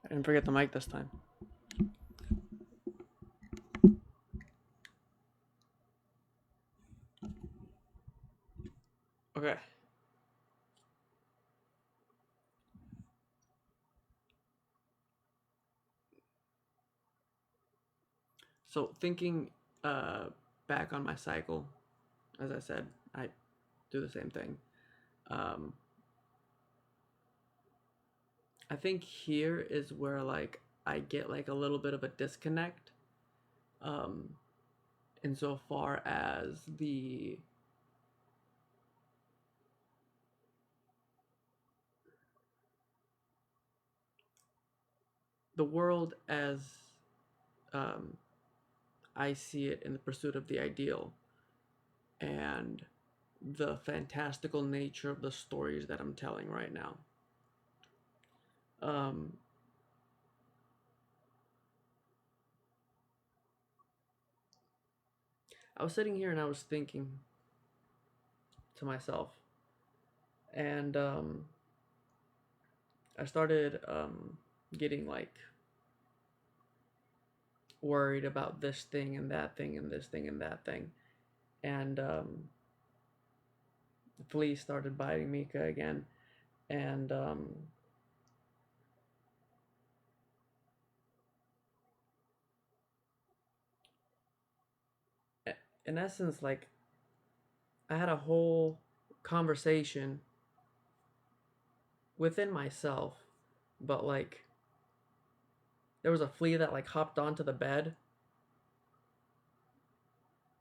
I didn't forget the mic this time. Okay. So thinking uh, back on my cycle, as I said, I do the same thing. Um, I think here is where like I get like a little bit of a disconnect, um, insofar as the world as um, I see it in the pursuit of the ideal and the fantastical nature of the stories that I'm telling right now. Um, I was sitting here and I was thinking to myself, and I started getting like worried about this thing and that thing and this thing and that thing, and the fleas started biting Mika again, and in essence, like I had a whole conversation within myself, but like there was a flea that like hopped onto the bed,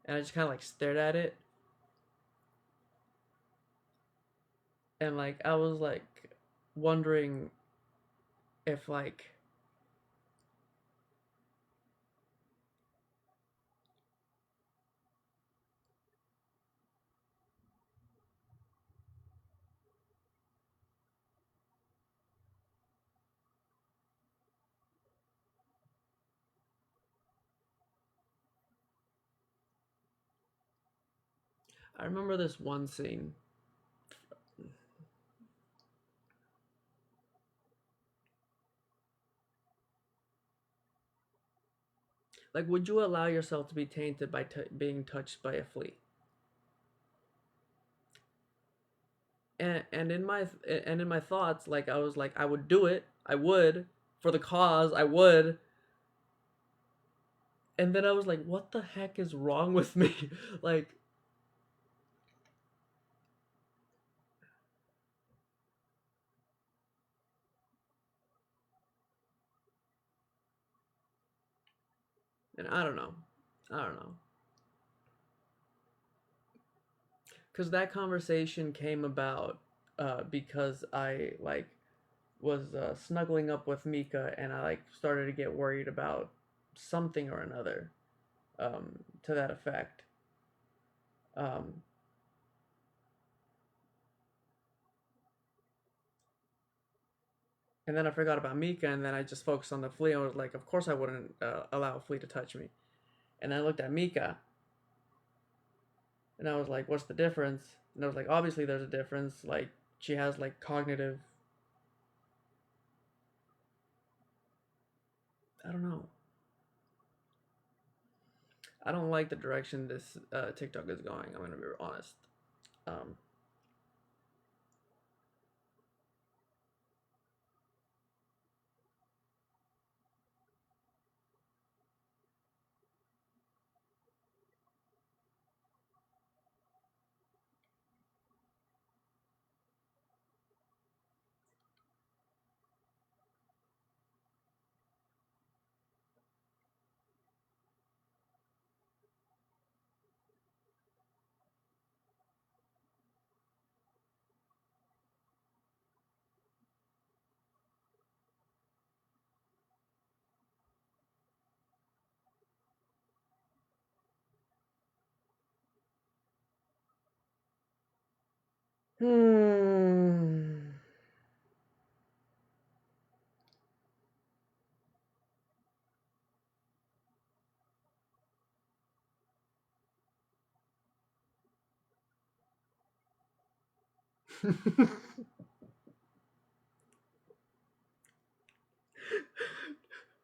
and I just kind of like stared at it, and like I was like wondering if like I remember this one scene. Like, would you allow yourself to be tainted by being touched by a flea? And in my thoughts, like I was like, I would do it. I would for the cause. I would. And then I was like, what the heck is wrong with me? Like, and I don't know. I don't know. Because that conversation came about because I like was snuggling up with Mika, and I like started to get worried about something or another, to that effect. Um, and then I forgot about Mika, and then I just focused on the flea. I was like, of course I wouldn't allow a flea to touch me. And I looked at Mika, and I was like, what's the difference? And I was like, obviously there's a difference. Like she has like cognitive. I don't know. I don't like the direction this TikTok is going. I'm gonna be honest. Um, hmm.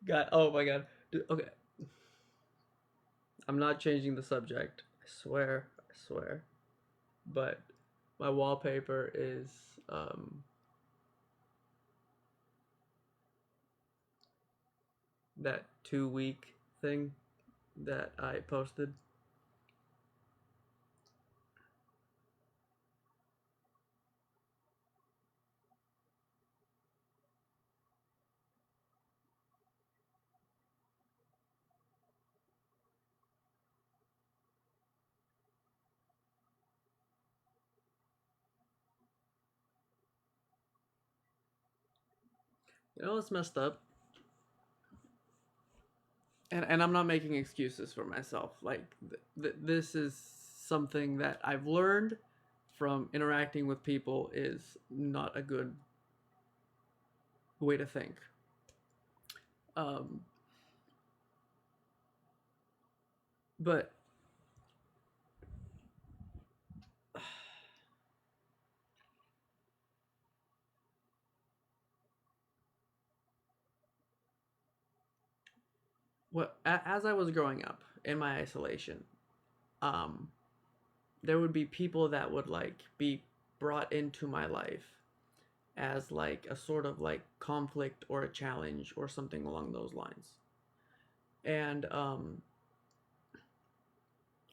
God, oh my god. Okay, I'm not changing the subject. I swear, I swear. But my wallpaper is um, that 2 week thing that I posted. You know what's messed up? And I'm not making excuses for myself. Like this is something that I've learned from interacting with people is not a good way to think. Um, but what as I was growing up in my isolation, um, there would be people that would like be brought into my life as like a sort of like conflict or a challenge or something along those lines. And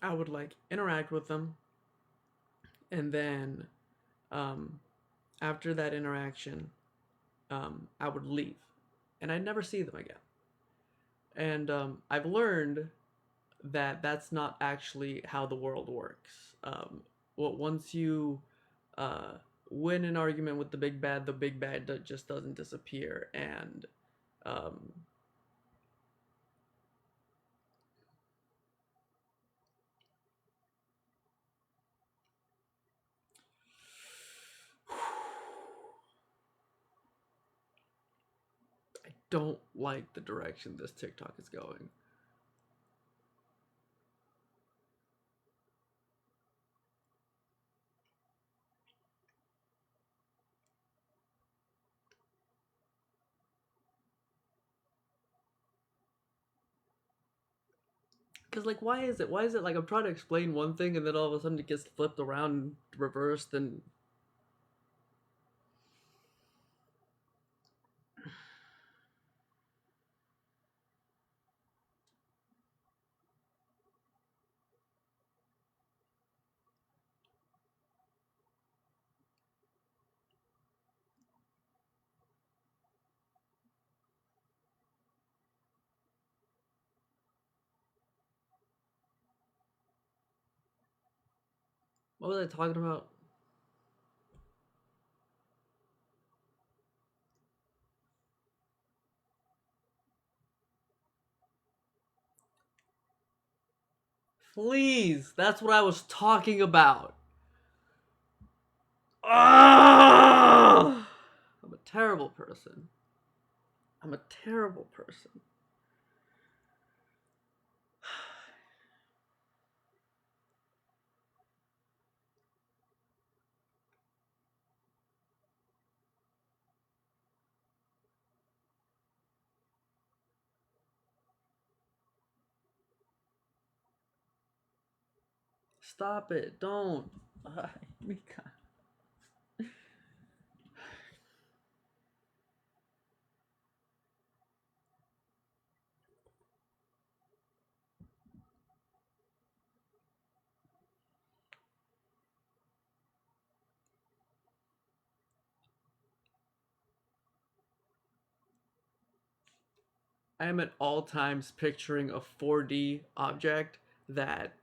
I would like interact with them, and then um, after that interaction, I would leave, and I'd never see them again. And I've learned that that's not actually how the world works. Well, once you uh, win an argument with the big bad just doesn't disappear, and um, I don't like the direction this TikTok is going. Because like, why is it? Why is it like I'm trying to explain one thing and then all of a sudden it gets flipped around and reversed and what was I talking about? Fleas. That's what I was talking about. Ah! I'm a terrible person. I'm a terrible person. Stop it. Don't. Mika. I am at all times picturing a 4D object that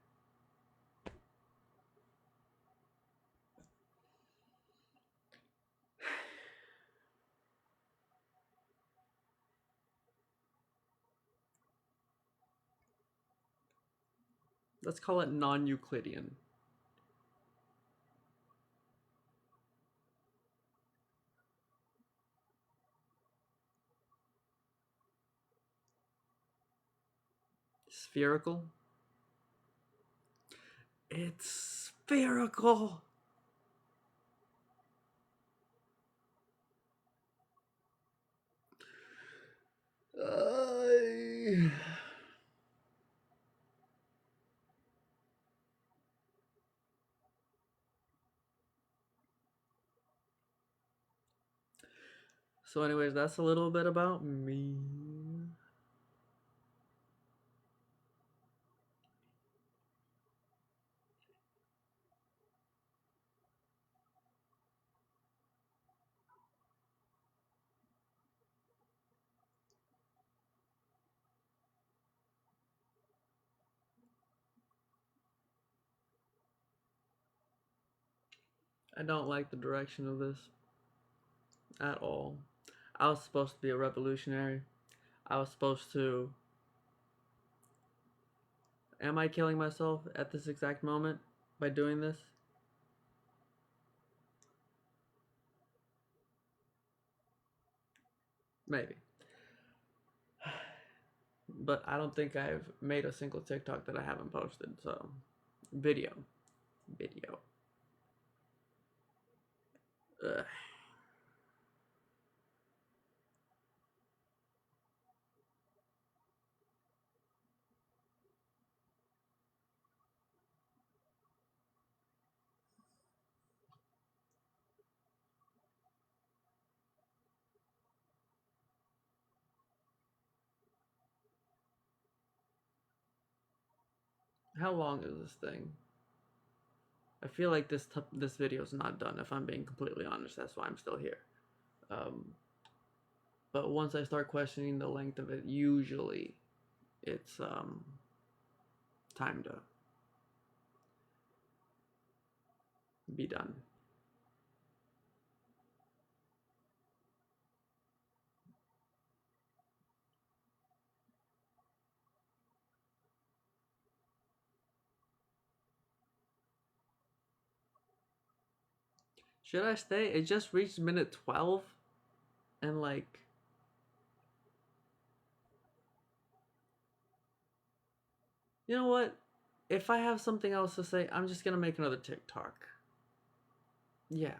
let's call it non-Euclidean. Spherical. It's spherical. So, anyways, that's a little bit about me. I don't like the direction of this at all. I was supposed to be a revolutionary. I was supposed to. Am I killing myself at this exact moment by doing this? Maybe. But I don't think I've made a single TikTok that I haven't posted. So, video. Video. Ugh. How long is this thing? I feel like this video is not done. If I'm being completely honest, that's why I'm still here. Um, but once I start questioning the length of it, usually it's time to be done. Should I stay? It just reached minute 12, and like, you know what? If I have something else to say, I'm just gonna make another TikTok. Yeah.